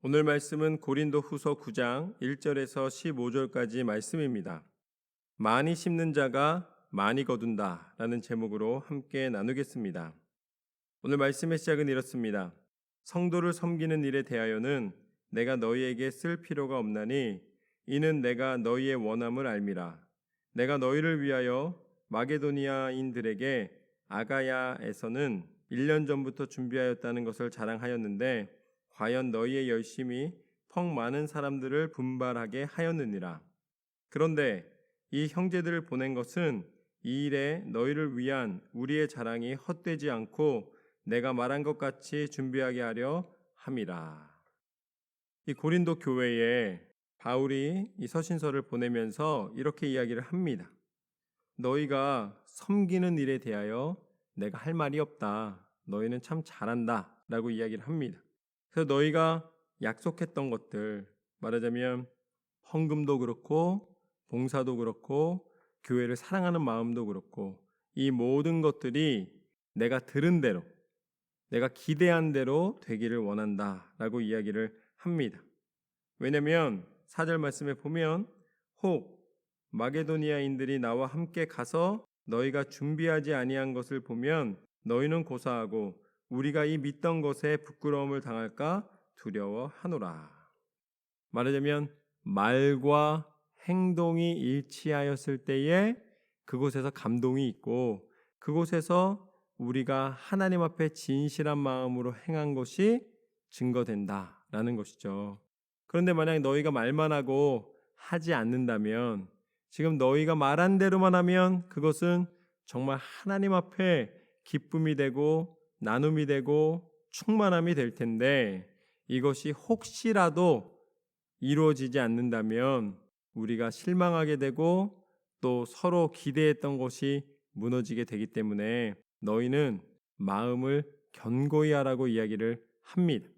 오늘 말씀은 고린도후서 9장 1절에서 15절까지 말씀입니다. 많이 심는 자가 많이 거둔다 라는 제목으로 함께 나누겠습니다. 오늘 말씀의 시작은 이렇습니다. 성도를 섬기는 일에 대하여는 내가 너희에게 쓸 필요가 없나니 이는 내가 너희의 원함을 알미라. 내가 너희를 위하여 마게도니아인들에게 아가야에서는 1년 전부터 준비하였다는 것을 자랑하였는데 과연 너희의 열심이 펑 많은 사람들을 분발하게 하였느니라. 그런데 이 형제들을 보낸 것은 이 일에 너희를 위한 우리의 자랑이 헛되지 않고 내가 말한 것 같이 준비하게 하려 함이라. 이 고린도 교회에 바울이 이 서신서를 보내면서 이렇게 이야기를 합니다. 너희가 섬기는 일에 대하여 내가 할 말이 없다. 너희는 참 잘한다 라고 이야기를 합니다. 그래서 너희가 약속했던 것들, 말하자면 헌금도 그렇고 봉사도 그렇고 교회를 사랑하는 마음도 그렇고 이 모든 것들이 내가 들은 대로, 내가 기대한 대로 되기를 원한다 라고 이야기를 합니다. 왜냐하면 4절 말씀에 보면 혹 마게도니아인들이 나와 함께 가서 너희가 준비하지 아니한 것을 보면 너희는 고사하고 우리가 이 믿던 것에 부끄러움을 당할까 두려워하노라. 말하자면 말과 행동이 일치하였을 때에 그곳에서 감동이 있고 그곳에서 우리가 하나님 앞에 진실한 마음으로 행한 것이 증거된다라는 것이죠. 그런데 만약 너희가 말만 하고 하지 않는다면, 지금 너희가 말한 대로만 하면 그것은 정말 하나님 앞에 기쁨이 되고 나눔이 되고 충만함이 될 텐데, 이것이 혹시라도 이루어지지 않는다면 우리가 실망하게 되고 또 서로 기대했던 것이 무너지게 되기 때문에 너희는 마음을 견고히 하라고 이야기를 합니다.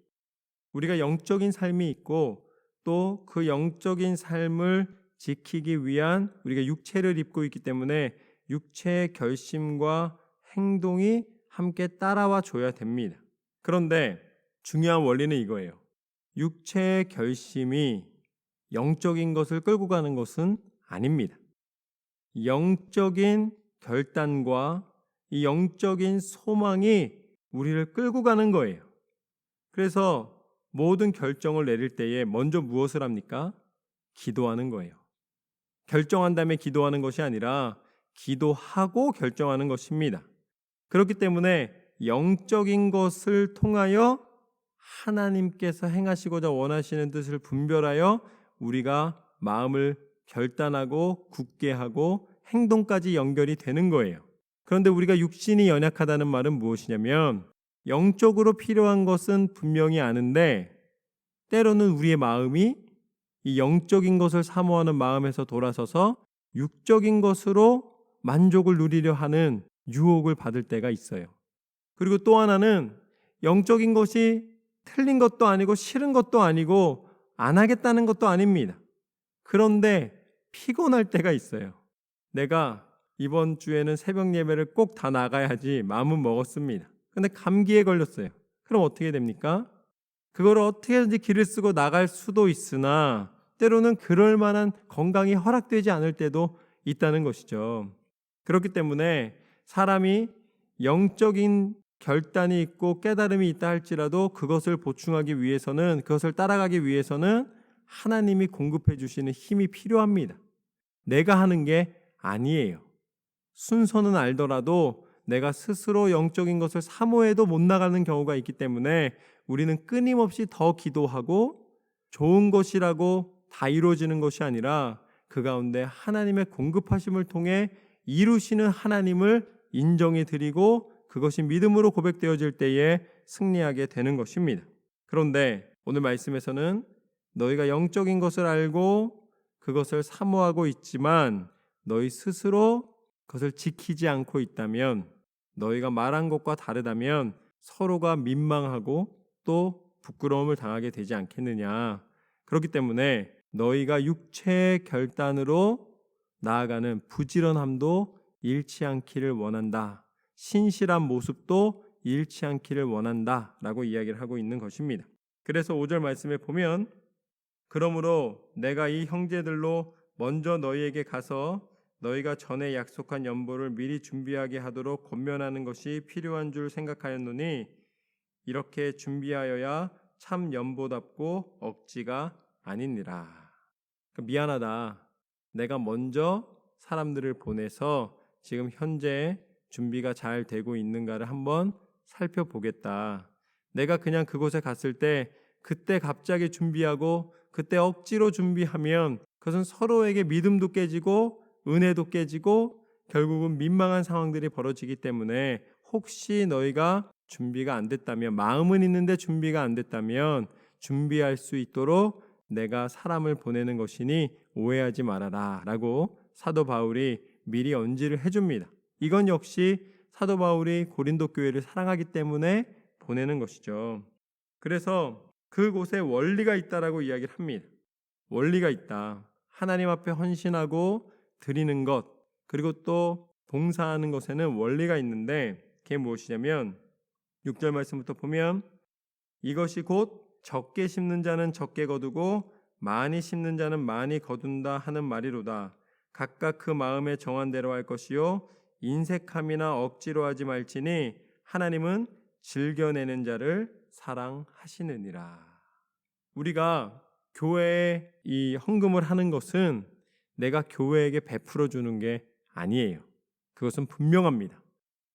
우리가 영적인 삶이 있고 또 그 영적인 삶을 지키기 위한 우리가 육체를 입고 있기 때문에 육체의 결심과 행동이 함께 따라와 줘야 됩니다. 그런데 중요한 원리는 이거예요. 육체의 결심이 영적인 것을 끌고 가는 것은 아닙니다. 영적인 결단과 이 영적인 소망이 우리를 끌고 가는 거예요. 그래서 모든 결정을 내릴 때에 먼저 무엇을 합니까? 기도하는 거예요. 결정한 다음에 기도하는 것이 아니라 기도하고 결정하는 것입니다. 그렇기 때문에 영적인 것을 통하여 하나님께서 행하시고자 원하시는 뜻을 분별하여 우리가 마음을 결단하고 굳게 하고 행동까지 연결이 되는 거예요. 그런데 우리가 육신이 연약하다는 말은 무엇이냐면 영적으로 필요한 것은 분명히 아는데 때로는 우리의 마음이 이 영적인 것을 사모하는 마음에서 돌아서서 육적인 것으로 만족을 누리려 하는 유혹을 받을 때가 있어요. 그리고 또 하나는 영적인 것이 틀린 것도 아니고 싫은 것도 아니고 안 하겠다는 것도 아닙니다. 그런데 피곤할 때가 있어요. 내가 이번 주에는 새벽 예배를 꼭 다 나가야지 마음은 먹었습니다. 근데 감기에 걸렸어요. 그럼 어떻게 됩니까? 그걸 어떻게든지 길을 쓰고 나갈 수도 있으나 때로는 그럴 만한 건강이 허락되지 않을 때도 있다는 것이죠. 그렇기 때문에 사람이 영적인 결단이 있고 깨달음이 있다 할지라도 그것을 보충하기 위해서는, 그것을 따라가기 위해서는 하나님이 공급해 주시는 힘이 필요합니다. 내가 하는 게 아니에요. 순서는 알더라도 내가 스스로 영적인 것을 사모해도 못 나가는 경우가 있기 때문에 우리는 끊임없이 더 기도하고 좋은 것이라고 다 이루어지는 것이 아니라 그 가운데 하나님의 공급하심을 통해 이루시는 하나님을 인정해 드리고 그것이 믿음으로 고백되어질 때에 승리하게 되는 것입니다. 그런데 오늘 말씀에서는 너희가 영적인 것을 알고 그것을 사모하고 있지만 너희 스스로 그것을 지키지 않고 있다면, 너희가 말한 것과 다르다면 서로가 민망하고 또 부끄러움을 당하게 되지 않겠느냐. 그렇기 때문에 너희가 육체의 결단으로 나아가는 부지런함도 잃지 않기를 원한다. 신실한 모습도 잃지 않기를 원한다 라고 이야기를 하고 있는 것입니다. 그래서 5절 말씀에 보면 그러므로 내가 이 형제들로 먼저 너희에게 가서 너희가 전에 약속한 연보를 미리 준비하게 하도록 권면하는 것이 필요한 줄 생각하였노니 이렇게 준비하여야 참 연보답고 억지가 아니니라. 미안하다. 내가 먼저 사람들을 보내서 지금 현재 준비가 잘 되고 있는가를 한번 살펴보겠다. 내가 그냥 그곳에 갔을 때 그때 갑자기 준비하고 그때 억지로 준비하면 그것은 서로에게 믿음도 깨지고 은혜도 깨지고 결국은 민망한 상황들이 벌어지기 때문에 혹시 너희가 준비가 안 됐다면, 마음은 있는데 준비가 안 됐다면 준비할 수 있도록 내가 사람을 보내는 것이니 오해하지 말아라 라고 사도 바울이 미리 언지를 해줍니다. 이건 역시 사도 바울이 고린도 교회를 사랑하기 때문에 보내는 것이죠. 그래서 그곳에 원리가 있다라고 이야기를 합니다. 원리가 있다. 하나님 앞에 헌신하고 드리는 것, 그리고 또 봉사하는 것에는 원리가 있는데 그게 무엇이냐면 6절 말씀부터 보면 이것이 곧 적게 심는 자는 적게 거두고 많이 심는 자는 많이 거둔다 하는 말이로다. 각각 그 마음에 정한 대로 할 것이요 인색함이나 억지로 하지 말지니 하나님은 즐겨내는 자를 사랑하시느니라. 우리가 교회에 이 헌금을 하는 것은 내가 교회에게 베풀어 주는 게 아니에요. 그것은 분명합니다.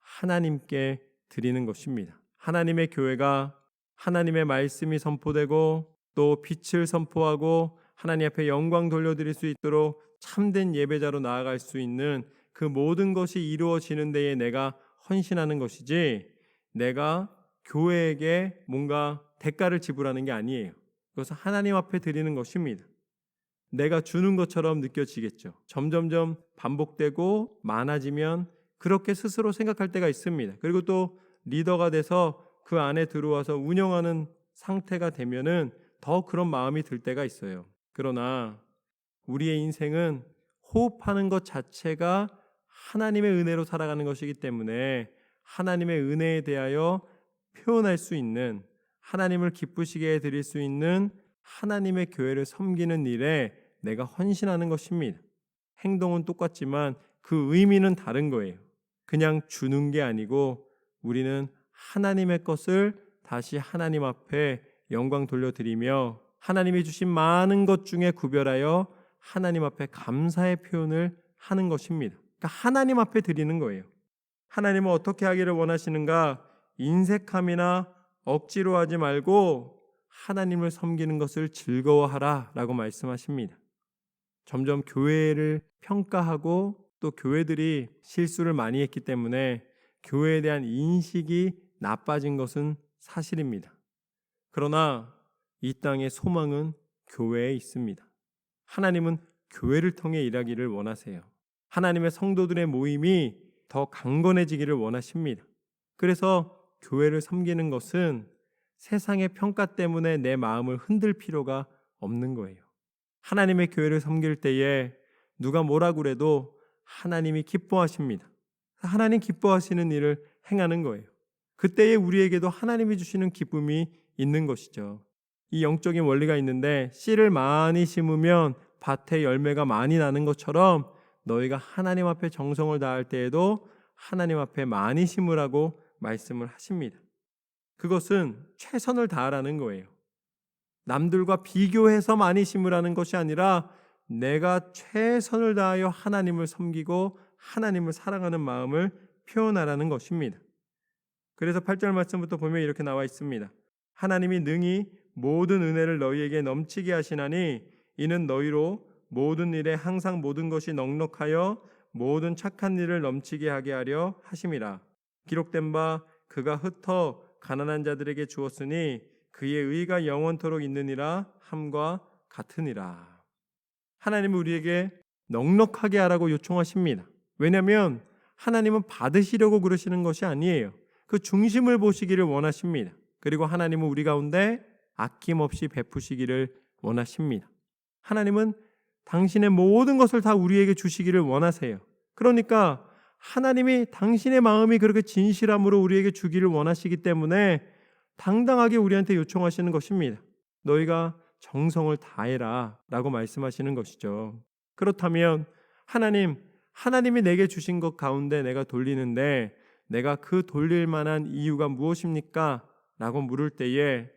하나님께 드리는 것입니다. 하나님의 교회가 하나님의 말씀이 선포되고 또 빛을 선포하고 하나님 앞에 영광 돌려드릴 수 있도록 참된 예배자로 나아갈 수 있는 그 모든 것이 이루어지는 데에 내가 헌신하는 것이지 내가 교회에게 뭔가 대가를 지불하는 게 아니에요. 그것은 하나님 앞에 드리는 것입니다. 내가 주는 것처럼 느껴지겠죠. 점점점 반복되고 많아지면 그렇게 스스로 생각할 때가 있습니다. 그리고 또 리더가 돼서 그 안에 들어와서 운영하는 상태가 되면은 더 그런 마음이 들 때가 있어요. 그러나 우리의 인생은 호흡하는 것 자체가 하나님의 은혜로 살아가는 것이기 때문에 하나님의 은혜에 대하여 표현할 수 있는, 하나님을 기쁘시게 해드릴 수 있는 하나님의 교회를 섬기는 일에 내가 헌신하는 것입니다. 행동은 똑같지만 그 의미는 다른 거예요. 그냥 주는 게 아니고 우리는 하나님의 것을 다시 하나님 앞에 영광 돌려드리며 하나님이 주신 많은 것 중에 구별하여 하나님 앞에 감사의 표현을 하는 것입니다. 그러니까 하나님 앞에 드리는 거예요. 하나님은 어떻게 하기를 원하시는가? 인색함이나 억지로 하지 말고 하나님을 섬기는 것을 즐거워하라 라고 말씀하십니다. 점점 교회를 평가하고 또 교회들이 실수를 많이 했기 때문에 교회에 대한 인식이 나빠진 것은 사실입니다. 그러나 이 땅의 소망은 교회에 있습니다. 하나님은 교회를 통해 일하기를 원하세요. 하나님의 성도들의 모임이 더 강건해지기를 원하십니다. 그래서 교회를 섬기는 것은 세상의 평가 때문에 내 마음을 흔들 필요가 없는 거예요. 하나님의 교회를 섬길 때에 누가 뭐라 그래도 하나님이 기뻐하십니다. 하나님 기뻐하시는 일을 행하는 거예요. 그때에 우리에게도 하나님이 주시는 기쁨이 있는 것이죠. 이 영적인 원리가 있는데 씨를 많이 심으면 밭에 열매가 많이 나는 것처럼 너희가 하나님 앞에 정성을 다할 때에도 하나님 앞에 많이 심으라고 말씀을 하십니다. 그것은 최선을 다하라는 거예요. 남들과 비교해서 많이 심으라는 것이 아니라 내가 최선을 다하여 하나님을 섬기고 하나님을 사랑하는 마음을 표현하라는 것입니다. 그래서 8절 말씀부터 보면 이렇게 나와 있습니다. 하나님이 능히 모든 은혜를 너희에게 넘치게 하시나니 이는 너희로 모든 일에 항상 모든 것이 넉넉하여 모든 착한 일을 넘치게 하게 하려 하심이라. 기록된 바 그가 흩어 가난한 자들에게 주었으니 그의 의가 영원토록 있느니라 함과 같으니라. 하나님은 우리에게 넉넉하게 하라고 요청하십니다. 왜냐하면 하나님은 받으시려고 그러시는 것이 아니에요. 그 중심을 보시기를 원하십니다. 그리고 하나님은 우리 가운데 아낌없이 베푸시기를 원하십니다. 하나님은 당신의 모든 것을 다 우리에게 주시기를 원하세요. 그러니까 하나님이 당신의 마음이 그렇게 진실함으로 우리에게 주기를 원하시기 때문에 당당하게 우리한테 요청하시는 것입니다. 너희가 정성을 다해라 라고 말씀하시는 것이죠. 그렇다면 하나님이 내게 주신 것 가운데 내가 돌리는데 내가 그 돌릴 만한 이유가 무엇입니까? 라고 물을 때에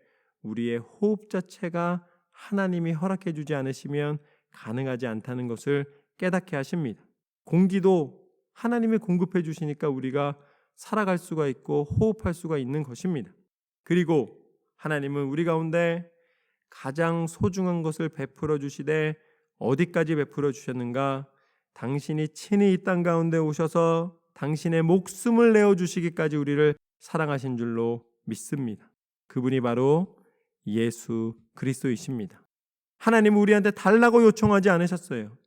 우리의 호흡 자체가 하나님이 허락해 주지 않으시면 가능하지 않다는 것을 깨닫게 하십니다. 공기도 하나님이 공급해 주시니까 우리가 살아갈 수가 있고 호흡할 수가 있는 것입니다. 그리고 하나님은 우리 가운데 가장 소중한 것을 베풀어 주시되 어디까지 베풀어 주셨는가? 당신이 친히 이 땅 가운데 오셔서 당신의 목숨을 내어 주시기까지 우리를 사랑하신 줄로 믿습니다. 그분이 바로 예수 그리스도이십니다. 하나님은 우리한테 달라고 요청하지 않으셨어요.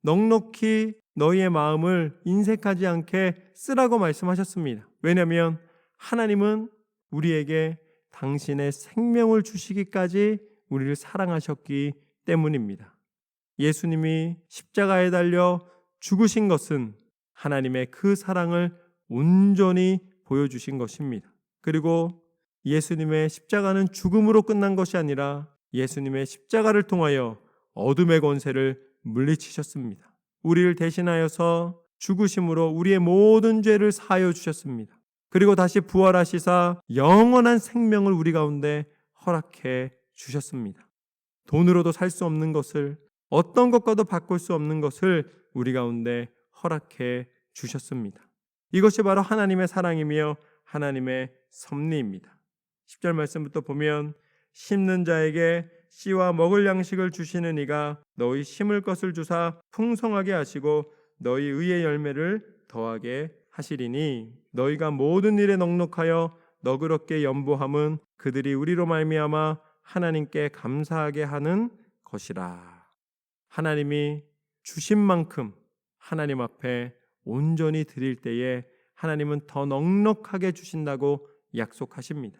넉넉히 너희의 마음을 인색하지 않게 쓰라고 말씀하셨습니다. 왜냐하면 하나님은 우리에게 당신의 생명을 주시기까지 우리를 사랑하셨기 때문입니다. 예수님이 십자가에 달려 죽으신 것은 하나님의 그 사랑을 온전히 보여주신 것입니다. 그리고 예수님의 십자가는 죽음으로 끝난 것이 아니라 예수님의 십자가를 통하여 어둠의 권세를 물리치셨습니다. 우리를 대신하여서 죽으심으로 우리의 모든 죄를 사하여 주셨습니다. 그리고 다시 부활하시사 영원한 생명을 우리 가운데 허락해 주셨습니다. 돈으로도 살 수 없는 것을, 어떤 것과도 바꿀 수 없는 것을 우리 가운데 허락해 주셨습니다. 이것이 바로 하나님의 사랑이며 하나님의 섭리입니다. 10절 말씀부터 보면 심는 자에게 씨와 먹을 양식을 주시는 이가 너희 심을 것을 주사 풍성하게 하시고 너희 의의 열매를 더하게 하시리니 너희가 모든 일에 넉넉하여 너그럽게 연보함은 그들이 우리로 말미암아 하나님께 감사하게 하는 것이라. 하나님이 주신 만큼 하나님 앞에 온전히 드릴 때에 하나님은 더 넉넉하게 주신다고 약속하십니다.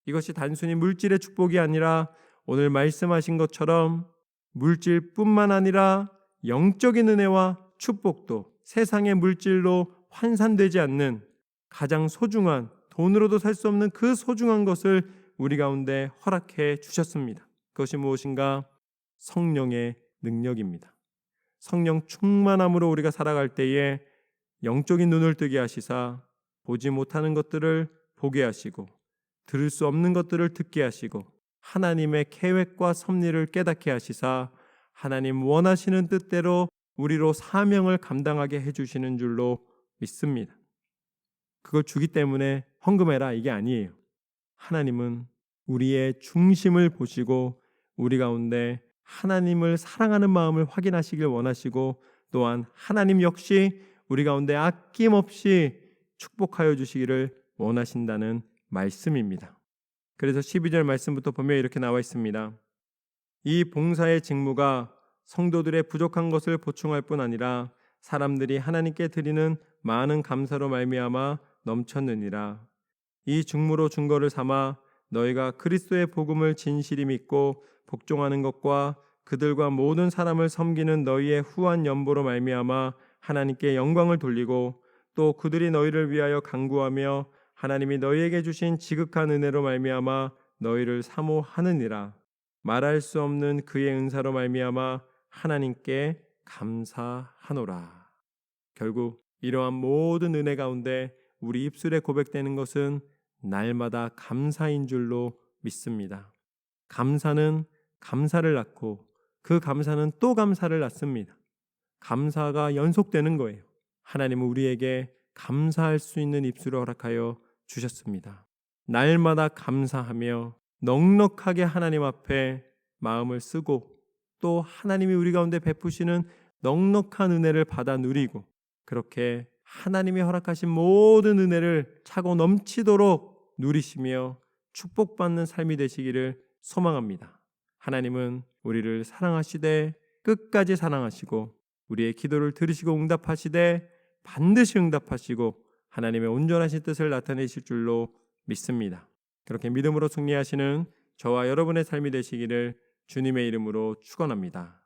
이것이 단순히 물질의 축복이 아니라 오늘 말씀하신 것처럼 물질뿐만 아니라 영적인 은혜와 축복도 세상의 물질로 환산되지 않는 가장 소중한, 돈으로도 살 수 없는 그 소중한 것을 우리 가운데 허락해 주셨습니다. 그것이 무엇인가? 성령의 능력입니다. 성령 충만함으로 우리가 살아갈 때에 영적인 눈을 뜨게 하시사 보지 못하는 것들을 보게 하시고 들을 수 없는 것들을 듣게 하시고 하나님의 계획과 섭리를 깨닫게 하시사 하나님 원하시는 뜻대로 우리로 사명을 감당하게 해주시는 줄로 믿습니다. 그걸 주기 때문에 헌금해라 이게 아니에요. 하나님은 우리의 중심을 보시고 우리 가운데 하나님을 사랑하는 마음을 확인하시길 원하시고 또한 하나님 역시 우리 가운데 아낌없이 축복하여 주시기를 원하신다는 말씀입니다. 그래서 12절 말씀부터 보면 이렇게 나와 있습니다. 이 봉사의 직무가 성도들의 부족한 것을 보충할 뿐 아니라 사람들이 하나님께 드리는 많은 감사로 말미암아 넘쳤느니라. 이 중무로 증거를 삼아 너희가 그리스도의 복음을 진실히 믿고 복종하는 것과 그들과 모든 사람을 섬기는 너희의 후한 연보로 말미암아 하나님께 영광을 돌리고 또 그들이 너희를 위하여 간구하며 하나님이 너희에게 주신 지극한 은혜로 말미암아 너희를 사모하느니라. 말할 수 없는 그의 은사로 말미암아 하나님께 감사하노라. 결국 이러한 모든 은혜 가운데 우리 입술에 고백되는 것은 날마다 감사인 줄로 믿습니다. 감사는 감사를 낳고 그 감사는 또 감사를 낳습니다. 감사가 연속되는 거예요. 하나님은 우리에게 감사할 수 있는 입술을 허락하여 주셨습니다. 날마다 감사하며 넉넉하게 하나님 앞에 마음을 쓰고 또 하나님이 우리 가운데 베푸시는 넉넉한 은혜를 받아 누리고 그렇게 하나님이 허락하신 모든 은혜를 차고 넘치도록 누리시며 축복받는 삶이 되시기를 소망합니다. 하나님은 우리를 사랑하시되 끝까지 사랑하시고 우리의 기도를 들으시고 응답하시되 반드시 응답하시고 하나님의 온전하신 뜻을 나타내실 줄로 믿습니다. 그렇게 믿음으로 승리하시는 저와 여러분의 삶이 되시기를 주님의 이름으로 축원합니다.